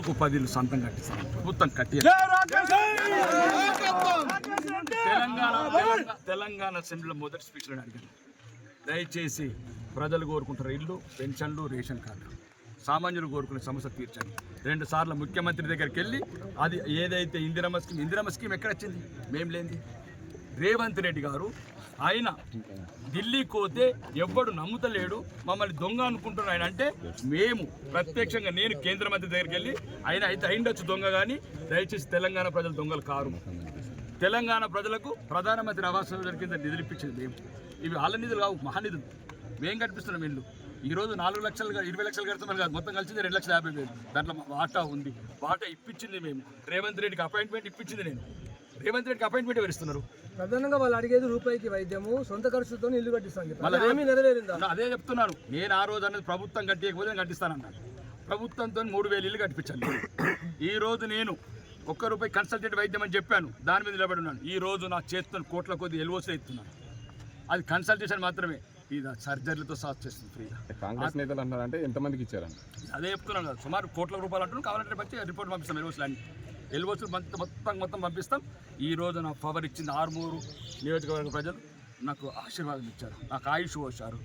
10 ఇళ్ళు సొంతం కట్టిస్తాను, ప్రభుత్వం కట్టి. తెలంగాణ అసెంబ్లీలో మొదటి స్పీచ్లో అడిగాను, దయచేసి ప్రజలు కోరుకుంటారు ఇల్లు, పెన్షన్లు, రేషన్ కార్డు, సామాన్యులు కోరుకునే సమస్య తీర్చండి. 2 సార్లు ముఖ్యమంత్రి దగ్గరికి వెళ్ళి అది ఏదైతే ఇందిరమ్మ స్కీమ్ ఎక్కడ వచ్చింది, మేము లేనిది. రేవంత్ రెడ్డి గారు ఆయన ఢిల్లీకి పోతే ఎవ్వడు నమ్ముతలేడు, మమ్మల్ని దొంగ అనుకుంటున్నారు ఆయన అంటే, మేము ప్రత్యక్షంగా నేను కేంద్ర మంత్రి దగ్గరికి వెళ్ళి ఆయన అయితే అయిండొచ్చు దొంగ, కానీ దయచేసి తెలంగాణ ప్రజలు దొంగలు కారు. తెలంగాణ ప్రజలకు ప్రధానమంత్రి ఆవాస్ యోజన కింద నిధులు ఇప్పించింది మేము. ఇవి వాళ్ళ నిధులు కావు, మహానిధులు. మేము కట్టిస్తున్నాం ఇల్లు. ఈరోజు 4 లక్షలు 20 లక్షలు కడుతున్నారు కాదు, మొత్తం కలిసింది 2,50,000. దాంట్లో వాటా ఉంది, వాటా ఇప్పించింది మేము. రేవంత్ రెడ్డికి అపాయింట్మెంట్ ఇప్పించింది నేను. రేవంత్ రెడ్డికి అపాయింట్మెంట్ ఎవరిస్తున్నారు? ప్రధానంగా వాళ్ళు అడిగేది రూపాయికి వైద్యము, సొంత ఖర్చుతో ఇల్లు కట్టిస్తాను, నెరవేరిందా? అదే చెప్తున్నాను నేను. ఆ రోజు అనేది ప్రభుత్వం కట్టియకపోతే నేను కట్టిస్తానన్నాను. ప్రభుత్వంతో 3,000 ఇల్లు కట్టించాను. ఈ రోజు నేను ₹1 కన్సల్టెంట్ వైద్యం అని చెప్పాను, దాని మీద నిలబడి ఉన్నాను. ఈ రోజు నా చేతితో కోట్ల కొద్ది ఎల్ఓసీ ఇస్తున్నాను. అది కన్సల్టేషన్ మాత్రమే, ఇది సర్జరీలతో సాల్వ్ చేస్తుంది ఫ్రీగా. కాంగ్రెస్ నేతలు అన్నారంటే ఎంతమందికి ఇచ్చారని అదే చెప్తున్నాను కదా, సుమారు ₹1,00,00,000 అంటున్నాను. కావాలంటే వచ్చి రిపోర్ట్ పంపిస్తాం. ఎల్ఓసీలు మొత్తం పంపిస్తాం. ఈ రోజు నాకు పవర్ ఇచ్చింది. 6 నియోజకవర్గ ప్రజలు నాకు ఆశీర్వాదం ఇచ్చారు, నాకు ఆయుష్ పోశారు.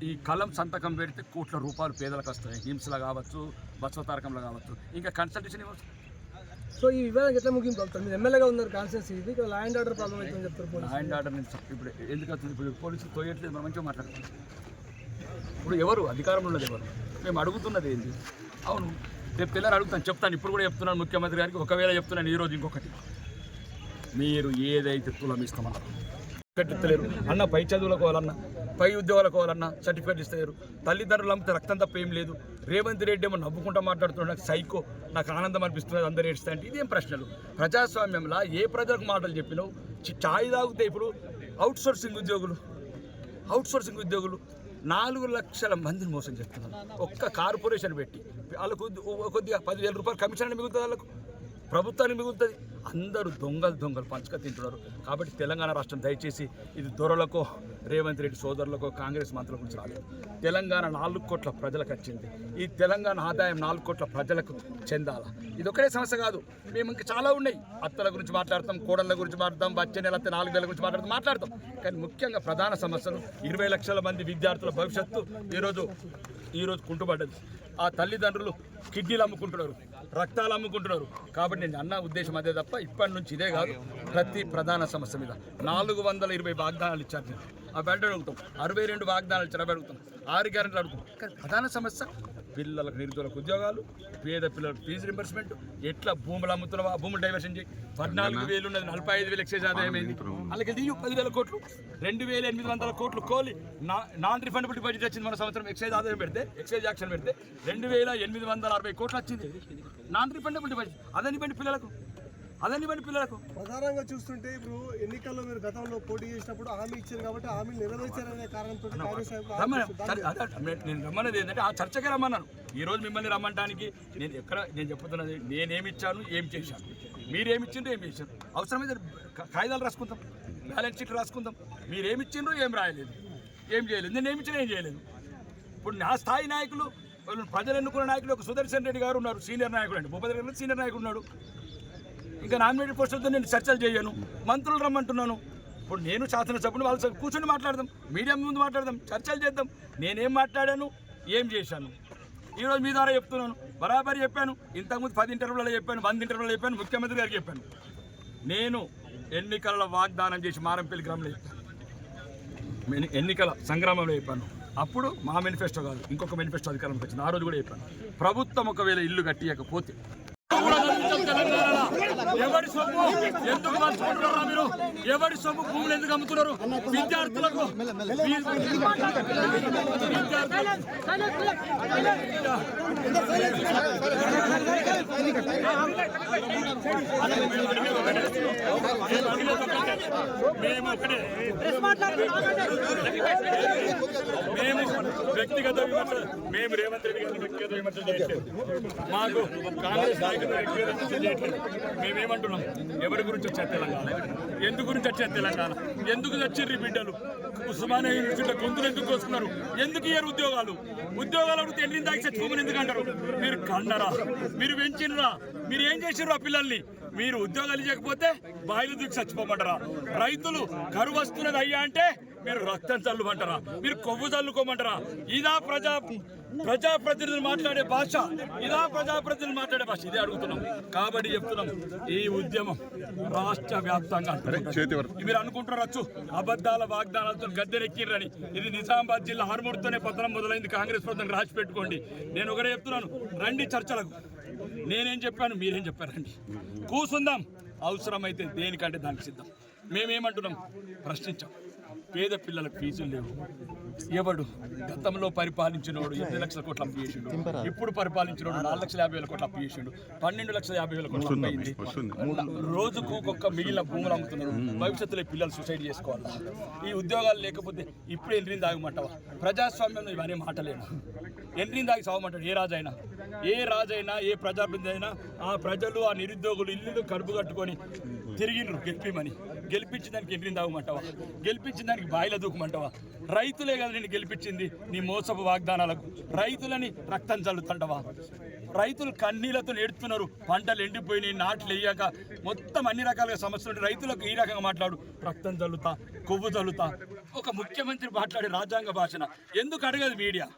ఈ కలం సంతకం పెడితే ₹1,00,00,000 పేదలకు వస్తాయి. హింసలో కావచ్చు, బస్వతారకంలో కావచ్చు, ఇంకా కన్సల్టేషన్ ఇవ్వచ్చు. సో ఈ వివాదం ఎట్లా ముగింపు అవుతుంది? మీరు ఎమ్మెల్యేగా ఉన్నారు, కాన్స్టిట్యూన్సీ ఇది, లా అండ్ ఆర్డర్ ప్రాబ్లం అవుతుందని చెప్తారు. లా అండ్ ఆర్డర్ నుంచి ఇప్పుడు ఎందుకు అవుతుంది? ఇప్పుడు పోలీసులు తోయట్లేదు, మనం మంచిగా మాట్లాడుతున్నాం. ఇప్పుడు ఎవరు అధికారంలో ఉన్నది, ఎవరు? మేము అడుగుతున్నది ఏంటి? అవును, రేపు పిల్లలు అడుగుతాను, చెప్తాను. ఇప్పుడు కూడా చెప్తున్నాను ముఖ్యమంత్రి గారికి. ఒకవేళ చెప్తున్నాను ఈరోజు ఇంకొకటి, మీరు ఏదైతే తులం ఇస్తామన్నారు కట్టిస్తలేరు అన్న, పై చదువులకు వాళ్ళన్నా, పై ఉద్యోగాలకు వాళ్ళన్నా సర్టిఫికేట్ ఇస్తలేరు. తల్లిదండ్రులు అమ్మితే రక్తం తప్ప ఏం లేదు. రేవంత్ రెడ్డి ఏమో నవ్వుకుంటా మాట్లాడుతున్నాడు, నాకు సైకో, నాకు ఆనందం అనిపిస్తున్నది, అందరూ ఏడుస్తా అంటే ఇదేం ప్రశ్నలు? ప్రజాస్వామ్యంలో ఏ ప్రజలకు మాటలు చెప్పినావు? ఛాయ్ తాగితే ఇప్పుడు అవుట్సోర్సింగ్ ఉద్యోగులు 4 లక్షల మందిని మోసం చేస్తున్నారు. ఒక్క కార్పొరేషన్ పెట్టి వాళ్ళకు కొద్దిగా ₹10,000 కమిషన్ అని మిగులుతుంది, వాళ్ళకు ప్రభుత్వానికి మిగులుతుంది. అందరూ దొంగలు పంచక తింటున్నారు. కాబట్టి తెలంగాణ రాష్ట్రం దయచేసి ఇది దొరలకో, రేవంత్ రెడ్డి సోదరులకో, కాంగ్రెస్ మంత్రుల గురించి రాలేదు. తెలంగాణ 4 కోట్ల ప్రజలకు వచ్చింది. ఈ తెలంగాణ ఆదాయం 4 కోట్ల ప్రజలకు చెందాల. ఇది ఒకటే సమస్య కాదు, మేము ఇంకా చాలా ఉన్నాయి. అత్తల గురించి మాట్లాడతాం, కోడళ్ళ గురించి మాట్లాడతాం, వచ్చే నెల 4,000 గురించి మాట్లాడతాం. కానీ ముఖ్యంగా ప్రధాన సమస్యలు 20 లక్షల మంది విద్యార్థుల భవిష్యత్తు ఈరోజు కుంటుపడ్డది. ఆ తల్లిదండ్రులు కిడ్నీలు అమ్ముకుంటున్నారు, రక్తాలు అమ్ముకుంటున్నారు. కాబట్టి నేను అన్న ఉద్దేశం అదే తప్ప ఇప్పటి నుంచి ఇదే కాదు, ప్రతి ప్రధాన సమస్య మీద 420 వాగ్దానాలు ఇచ్చారు. అవి అడుగుతాం. 62 వాగ్దానాలు ఇచ్చారు, అవి అడుగుతాం. 6 గ్యారెంటీలు అడుగుతాం. కానీ ప్రధాన సమస్య పిల్లలకు, నిరుద్యోగులకు ఉద్యోగాలు, పేద పిల్లలకు ఫీజు రింబర్స్మెంట్, ఎట్లా భూములు అమ్ముతున్నావా, ఆ భూములు డైవర్షన్ చేయి. 14,000 ఉన్నది, 45,000 ఎక్సైజ్ ఆదాయం అయింది. అలాగే 10,000 కోట్లు, 2,800 కోట్లు కోలి నాన్ రిఫండబుల్ బడ్జెట్ వచ్చింది. మన సంవత్సరం ఎక్సైజ్ ఆదాయం పెడితే, ఎక్సైజ్ యాక్షన్ పెడితే 2,860 కోట్లు వచ్చింది నాన్ రిఫండబుల్ బడ్జెట్. అదని బండి పిల్లలకు ప్రధానంగా చూస్తుంటే ఇప్పుడు ఎన్నికల్లో మీరు గతంలో పోటీ చేసినప్పుడు హామీ ఇచ్చారు కాబట్టి హామీ నెరవేర్చారనే కారణంతో నేను రమ్మన్నది ఏంటంటే ఆ చర్చకే రమ్మన్నాను. ఈరోజు మిమ్మల్ని రమ్మంటానికి నేను చెప్తున్నది, నేనేమిచ్చాను, ఏం చేశాను, మీరేమిచ్చిండ్రు, ఏం చేశారు. అవసరమైతే కాగితాలు రాసుకుందాం, బ్యాలెన్స్ షీట్ రాసుకుందాం. మీరేమిచ్చిండ్రు, ఏం రాయలేదు, ఏం చేయలేదు. నేను ఏమిచ్చినా ఏం చేయలేదు. ఇప్పుడు నా స్థాయి నాయకులు, ప్రజలు ఎన్నుకున్న నాయకులు, ఒక సుదర్శన్ రెడ్డి గారు ఉన్నారు, సీనియర్ నాయకుడు అండి. భూపతి గారు సీనియర్ నాయకుడు ఉన్నాడు. ఇంకా నామినేటెడ్ పోస్టులతో నేను చర్చలు చేయను, మంత్రులు రమ్మంటున్నాను. ఇప్పుడు నేను శాసనసభ్యుని వాళ్ళ కూర్చొని మాట్లాడదాం, మీడియా ముందు మాట్లాడదాం, చర్చలు చేద్దాం. నేనేం మాట్లాడాను, ఏం చేశాను, ఈరోజు మీ ద్వారా చెప్తున్నాను. బరాబరి చెప్పాను. ఇంతకుముందు 10 ఇంటర్వ్యూలలో చెప్పాను, 100 ఇంటర్వ్యూలలో చెప్పాను, ముఖ్యమంత్రి గారికి చెప్పాను. నేను ఎన్నికల వాగ్దానం చేసి మారంపల్లి గ్రామంలో చెప్పాను, ఎన్నికల సంగ్రామంలో చెప్పాను. అప్పుడు మా మేనిఫెస్టో కాదు, ఇంకొక మేనిఫెస్టో అధికారంలోకి వచ్చింది. ఆ రోజు కూడా చెప్పాను, ప్రభుత్వం ఒకవేళ ఇల్లు కట్టియకపోతే ఎవరి సొమ్ము ఎందుకు పంచుకుంటున్నారా మీరు? ఎవరి సొమ్ము భూములు ఎందుకు అమ్ముతున్నారు? విద్యార్థులకు మేము వ్యక్తిగత విమర్శ, మేము రేవంత్ రెడ్డి గారిని వ్యక్తిగత విమర్శ చేయట్లేదు. మాకు కాంగ్రెస్ నాయకులు వ్యక్తిగత విమర్శ చేయట్లేదు. మేమేమంటున్నాం, ఎవరి గురించి వచ్చారు తెలంగాణ, ఎందుకు గురించి వచ్చారు తెలంగాణ? ఎందుకు చచ్చిర్రు ఈ బిడ్డలు? ఉస్మానియా యూనివర్సిటీలో గొంతులు ఎందుకు కోసుకున్నారు? ఎందుకు ఇయ్యారు ఉద్యోగాలు? ఉద్యోగాలు అడిగితే ఎన్ని దాకా చచ్చిపోమని ఎందుకు అంటారు? మీరు కన్నరా? మీరు పెంచినరా? మీరు ఏం చేసిర్రు ఆ పిల్లల్ని? మీరు ఉద్యోగాలు ఇవ్వకపోతే బాయిలు దిక్కు చచ్చిపోమంటారా? రైతులు కరువు వస్తున్నది అయ్యా అంటే మీరు రక్తం చల్లుమంటారా? మీరు కొవ్వు చల్లుకోమంటారా? ఇదా ప్రజాప్రతినిధులు మాట్లాడే భాష? ఇదే అడుగుతున్నాం. కాబట్టి చెప్తున్నాం, ఈ ఉద్యమం రాష్ట్ర వ్యాప్తంగా మీరు అనుకుంటున్నారు అబద్ధాల వాగ్దానాలతో గద్దెనెక్కిర్రని. ఇది నిజామాబాద్ జిల్లా ఆర్మూర్తోనే పతనం మొదలైంది. కాంగ్రెస్ ప్రభుత్వం రాసి పెట్టుకోండి. నేను ఒకటే చెప్తున్నాను, రండి చర్చలకు. నేనేం చెప్పాను, మీరేం చెప్పారండి. కూసుందాం, అవసరమైతే దేనికంటే దానికి సిద్ధం. మేమేమంటున్నాం? ప్రశ్నించాం. పేద పిల్లలకు ఫీజులు లేవు. ఎవడు గతంలో పరిపాలించినోడు 8 లక్షల కోట్లు అప్పు చేసిండు, ఇప్పుడు పరిపాలించినోడు 4,50,000 కోట్లు అప్పు చేసిండు, 12,50,000 కోట్లు అప్పు అయింది. రోజుకు ఒక్కొక్క మిగిలిన భూములు అమ్ముతున్నారు. భవిష్యత్తులో పిల్లలు సూసైడ్ చేసుకోవాలా? ఈ ఉద్యోగాలు లేకపోతే ఇప్పుడు ఎన్నిని దాగమంటావా? ప్రజాస్వామ్యంలో ఇవన్నీ మాటలేను. ఎన్నిని దాగి సాగమంటాడు ఏ రాజైనా ఏ ప్రజాప్రతినిధి అయినా? ఆ ప్రజలు ఆ నిరుద్యోగులు ఇల్లు కడుపు కట్టుకొని తిరిగినరు గెలిపిమని. గెలిపించడానికి ఎన్నిని దాగమంటావా? గెలిపించిన దానికి బాయిల దూకమంటావా? రైతులే కదా నేను గెలిపించింది నీ మోసపు వాగ్దానాలకు. రైతులని రక్తం చల్లుతుంటావా? రైతులు కన్నీళ్లతో ఏడుతున్నారు. పంటలు ఎండిపోయినాయి, నాట్లు వేయక మొత్తం అన్ని రకాలుగా సమస్యలు. రైతులకు ఈ రకంగా మాట్లాడు, రక్తం చల్లుతా, కొవ్వు చల్లుతా. ఒక ముఖ్యమంత్రి మాట్లాడే రాజ్యాంగ భాషన ఎందుకు అడగదు మీడియా?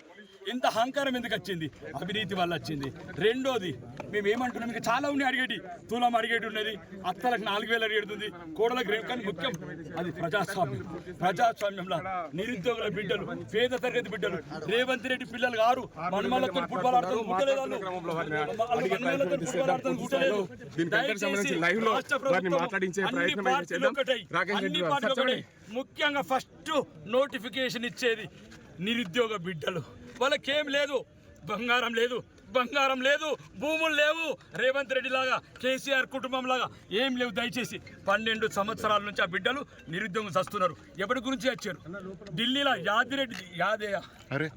ఇంత అహంకారం ఎందుకు వచ్చింది? అవినీతి వల్ల వచ్చింది. రెండోది, మేము ఏమంటున్నాం, ఇంకా చాలా ఉన్నాయి అడిగేటి. తులం అడిగేటి ఉన్నది, అత్తలకు 4,000 అడిగేటుంది, కోడలకు రేపు. కానీ ముఖ్యం అది ప్రజాస్వామ్యంలో నిరుద్యోగుల బిడ్డలు, పేద తరగతి బిడ్డలు, రేవంత్ రెడ్డి పిల్లలు గారు మనమలతో ఫుట్బాల్ ఆడుతుంది గుట్టలేదు. ముఖ్యంగా ఫస్ట్ నోటిఫికేషన్ ఇచ్చేది నిరుద్యోగ బిడ్డలు. వాళ్ళకేం లేదు, బంగారం లేదు, భూములు లేవు. రేవంత్ రెడ్డి లాగా, కేసీఆర్ కుటుంబం లాగా ఏం లేవు. దయచేసి 12 సంవత్సరాల నుంచి ఆ బిడ్డలు నిరుద్యోగం చస్తున్నారు. ఎవరి గురించి వచ్చారు? ఢిల్లీలో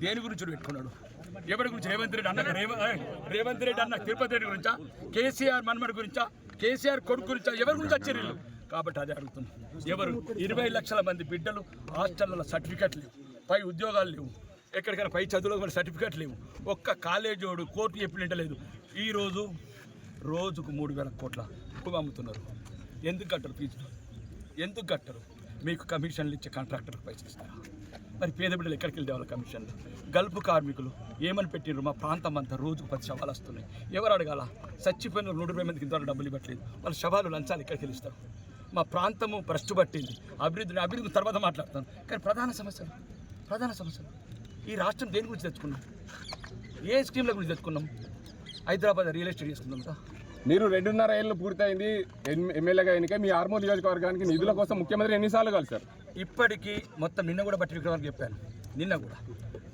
దేని గురించి పెట్టుకున్నాడు? ఎవరి గురించి? రేవంత్ రెడ్డి అన్న తిరుపతి రెడ్డి గురించా? కేసీఆర్ మన్మడి గురించా? కేసీఆర్ కొడుకు గురించా? ఎవరి గురించి వచ్చారు వీళ్ళు? కాబట్టి అదే అడుగుతున్నాం. ఎవరు? 20 లక్షల మంది బిడ్డలు హాస్టల్లో సర్టిఫికెట్ లేవు, పై ఉద్యోగాలు లేవు, ఎక్కడికైనా పై చదువులో కూడా సర్టిఫికెట్ లేవు. ఒక్క కాలేజోడు కోర్టు చెప్పినట్టు ఈరోజు రోజుకు 3,000 కోట్ల భూమి అమ్ముతున్నారు. ఎందుకు కట్టరు ఫీజులు? ఎందుకు కట్టరు? మీకు కమిషన్లు ఇచ్చే కాంట్రాక్టర్కి పైసలు ఇస్తారా? మరి పేద బిడ్డలు ఎక్కడికి వెళ్ళి వాళ్ళ కమిషన్లు? గల్ఫ్ కార్మికులు ఏమని పెట్టినారు? మా ప్రాంతం అంతా రోజుకు 10 శవాలు వస్తున్నాయి. ఎవరు అడగాల? చచ్చిపోయిన 120 మందికి ఇంతవరకు డబ్బులు ఇవ్వట్లేదు. వాళ్ళ శవాలు లంచాలు ఎక్కడికి వెళ్ళిస్తారు? మా ప్రాంతము భ్రష్టు పట్టింది. అభివృద్ధి తర్వాత మాట్లాడతాను. కానీ ప్రధాన సమస్యలు ఈ రాష్ట్రం దేని గురించి తెచ్చుకున్నాం? ఏ స్కీమ్ల గురించి తెచ్చుకున్నాం? హైదరాబాద్ రియల్ ఎస్టేట్ చేసుకున్నాం కదా. మీరు 2.5 ఏళ్ళు పూర్తయింది ఎమ్మెల్యేగా ఎన్నిక. మీ ఆర్మూర్ నియోజకవర్గానికి నిధుల కోసం ముఖ్యమంత్రి ఎన్నిసార్లు కలిశారు? ఇప్పటికీ మొత్తం నిన్న కూడా బట్టి విక్రమార్క చెప్పాను. నిన్న కూడా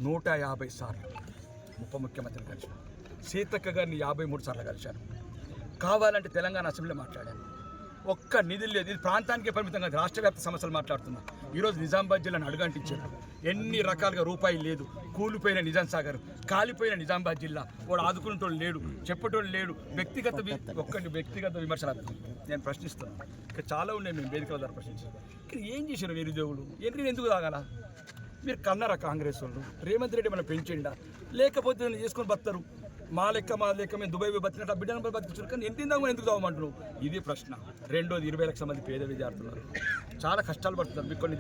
150 సార్లు ఉప ముఖ్యమంత్రిని కలిశాను. సీతక్క గారిని 53 సార్లు కలిశాను. కావాలంటే తెలంగాణ అసెంబ్లీలో మాట్లాడాను. ఒక్క నిధులు లేదు. ఇది ప్రాంతానికే పరిమితంగా రాష్ట్ర వ్యాప్త సమస్యలు మాట్లాడుతున్నా. ఈరోజు నిజామాబాద్ జిల్లాను అడుగంటించారు. ఎన్ని రకాలుగా రూపాయి లేదు. కూలిపోయిన నిజాం సాగర్, కాలిపోయిన నిజామాబాద్ జిల్లా. వాడు ఆదుకునేటోళ్ళు లేడు, చెప్పేటోళ్ళు లేడు. వ్యక్తిగత విమర్శలు నేను ప్రశ్నిస్తున్నాను. ఇక్కడ చాలా ఉన్నాయి, మేము వేదికల ద్వారా ప్రశ్నించాను. ఇక్కడ ఏం చేశారు నిరుద్యోగులు? ఎందుకు తాగాల? మీరు కన్నారా కాంగ్రెస్ వాళ్ళు? రేవంత్ రెడ్డి మనం పెంచిండా? లేకపోతే చేసుకొని బతారు. మా లెక్క మేము దుబాయ్ బతికినట్టు బిడ్డను బతికించారు. కానీ ఎంతిందాక ఎందుకు తాగమంటున్నావు? ఇది ప్రశ్న. రెండోది, 20 లక్షల మంది పేద విద్యార్థులు చాలా కష్టాలు పడుతున్నారు. మీకు కొన్ని